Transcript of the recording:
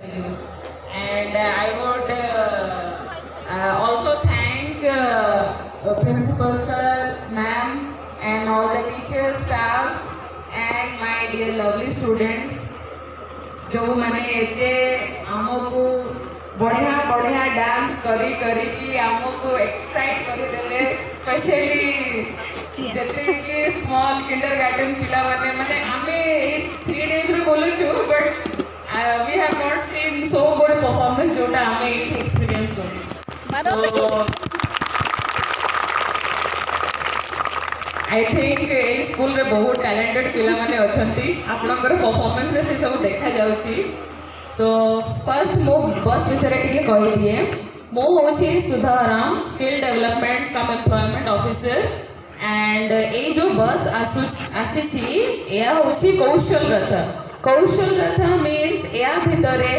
And I would also thank Principal Sir, Ma'am, and all the teachers, staffs, and my dear lovely students. जो मैंने एते आमको बढ़िया बढ़िया डांस करी करी कि आमको एक्साइट करी देले स्पेशली जते के स्मॉल किंडरगार्टन पिला माने आमे 3 days रे बोलु छु but we have not seen so good performance जोटा आमे एक्सपीरियंस करी so I think A school रे बहुत टैलेंटेड पिला माने अछंती आपनकर परफॉर्मेंस रे से सब देखा जाउची सो फर्स्ट मो बस विषय रे टिके कहि दिए मो होची Sudharam skill development cum employment officer and ए जो बस आसी छी या होची कौशल रथ मीन्स या भितरे